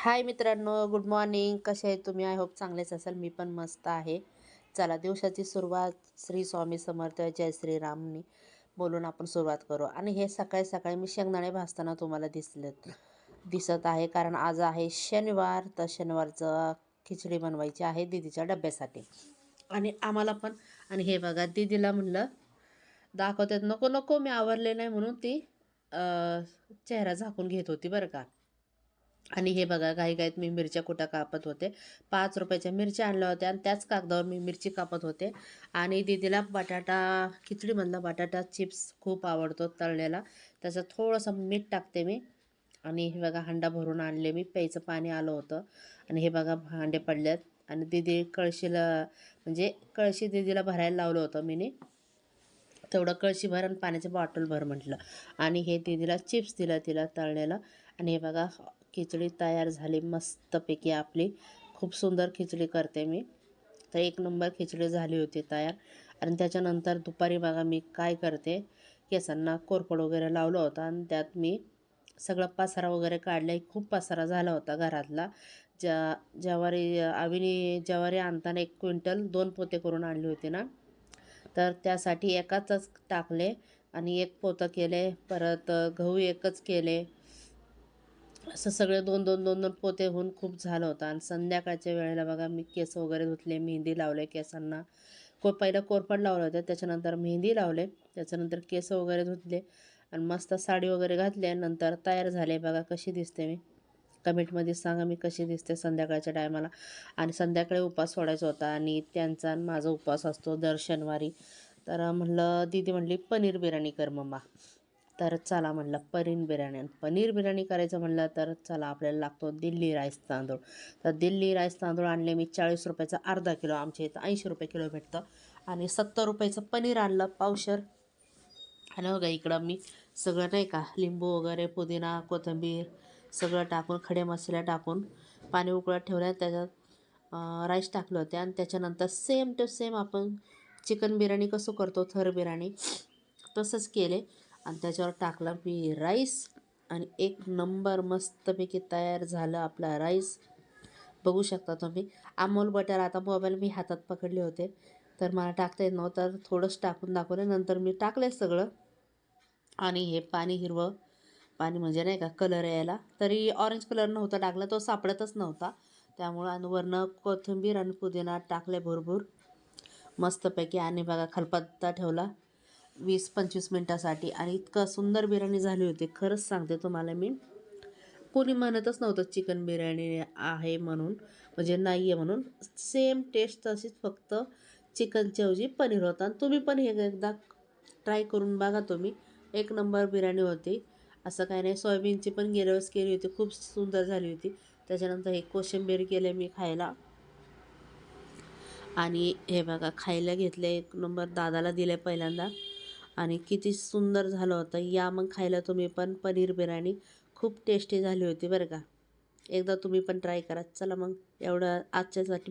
हाय मित्रांनो, good morning. कसे आहेत तुम्ही? आय होप चांगलेच असाल. मी पण मस्त आहे. चला, दिवसाची सुरुवात श्री स्वामी समर्थ जय श्रीरामनी बोलून आपण सुरुवात करू. आणि हे सकाळी सकाळी मी शेंगदाणे भाजताना तुम्हाला दिसत आहे, कारण आज आहे शनिवार. तर शनिवारचं खिचडी बनवायची आहे दीदीच्या डब्यासाठी आणि आम्हाला पण. आणि हे बघा, दीदीला म्हणलं दाखवतात, नको नको मी आवरले नाही म्हणून ती चेहरा झाकून घेत होती बरं का. आणि हे बघा, घाईघाईत मी मिरच्या कुठं कापत होते. 5 रुपयाच्या मिरच्या आणल्या होत्या आणि त्याच कागदावर मी मिरची कापत होते. आणि दीदीला खिचडीमधला बटाटा चिप्स खूप आवडतो तळलेला. त्याचं थोडंसं मीठ टाकते मी. आणि हे बघा, हांडा भरून आणले मी, प्यायचं पाणी आलं होतं. आणि हे बघा, भांडे पडल्यात. आणि दीदी कळशीला, म्हणजे कळशी दीदीला भरायला लावलं होतं मीने. तेवढं कळशी भर आणि पाण्याचं बॉटल भर म्हटलं. आणि हे दीदीला चिप्स दिलं तिला तळलेलं. आणि हे बघा, खिचडी तयार झाली मस्तपैकी आपली. खूप सुंदर खिचडी करते मी. तर एक नंबर खिचडी झाली होती तयार. आणि त्याच्यानंतर दुपारी बघा मी काय करते, केसांना कोरफड वगैरे लावलं होतं आणि त्यात मी सगळं पसारा वगैरे काढले. खूप पसारा झाला होता घरातला. ज्वारी आणताना 1 क्विंटल 2 पोते करून आणली होती ना, तर त्यासाठी एकाचंच टाकले आणि 1 पोतं केले. परत गहू एकच केले. असं सगळे 2-2 पोते होऊन खूप झालं होतं. आणि संध्याकाळच्या वेळेला बघा, मी केस वगैरे धुतले, मेहंदी लावले केसांना. पहिलं कोरफड लावलं होतं, त्याच्यानंतर मेहंदी लावले, त्याच्यानंतर केस वगैरे धुतले आणि मस्त साडी वगैरे घातली. नंतर तयार झाले. बघा कशी दिसते मी. कमेंटमध्ये सांगा मी कशी दिसते संध्याकाळच्या टायमाला. आणि संध्याकाळी उपवास सोडायचा होता आणि त्यांचा आणि माझा उपवास असतो दर शनिवारी. तर म्हणलं, दीदी म्हणली पनीर बिर्याणी कर मम्मा. तर चला म्हणलं, पनीर बिर्याणी करायचं म्हणलं तर चला, आपल्याला लागतो दिल्ली राईस तांदूळ. तर दिल्ली राईस तांदूळ आणले मी 40 रुपयाचा अर्धा किलो. आमच्या इथं 80 रुपये किलो भेटतं. आणि 70 रुपयाचं पनीर आणलं पावशर. आणि बघा, इकडं मी सगळं नाही का, लिंबू वगैरे, पुदिना, कोथिंबीर सगळं टाकून, खडे मसाले टाकून पाणी उकळत ठेवलं. त्याच्यात राईस टाकले होते. आणि त्याच्यानंतर सेम टू सेम आपण चिकन बिर्याणी कसं करतो, थर बिर्याणी, तसंच केले. आणि त्याच्यावर टाकला मी राईस. आणि एक नंबर मस्तपैकी तयार झालं आपला राईस. बघू शकता तुम्ही. अमूल बटर आता मोबाईल मी हातात पकडले होते, तर मला टाकता येत नव्हतं, तर थोडंच टाकून दाखवलं. नंतर मी टाकले सगळं. आणि हे पाणी हिरवं पाणी, म्हणजे नाही का कलर यायला, तरी ऑरेंज कलर नव्हता टाकला, तो सापडतच नव्हता. त्यामुळं आणि वरनं कोथिंबीर आणि पुदिना टाकले भरपूर मस्तपैकी. आणि बघा, खलबत्ता ठेवला 20-25 मिनटासाठी. आणि इतकं सुंदर बिर्याणी झाली होती, खरंच सांगते तुम्हाला मी. कोणी म्हणतच नव्हतं चिकन बिर्याणी आहे म्हणून, म्हणजे नाही आहे म्हणून. सेम टेस्ट तशीच, फक्त चिकनच्या ऐवजी पनीर होतं. आणि तुम्ही पण हे एकदा ट्राय करून बघा तुम्ही. एक नंबर बिर्याणी होती. असं काही नाही. सोयाबीनची पण गेल्या वेळेस केली होती, खूप सुंदर झाली होती. त्याच्यानंतर हे कोशिंबीर केले मी खायला. आणि हे बघा, खायला घेतले, एक नंबर दादाला दिले पहिल्यांदा. आणि किती सुंदर झालं होतं. या मग खायला तुम्ही पण पनीर बिर्याणी. खूप टेस्टी झाली होती बरं का. एकदा तुम्ही पण ट्राय करा. चला मग, एवढं आजच्यासाठी.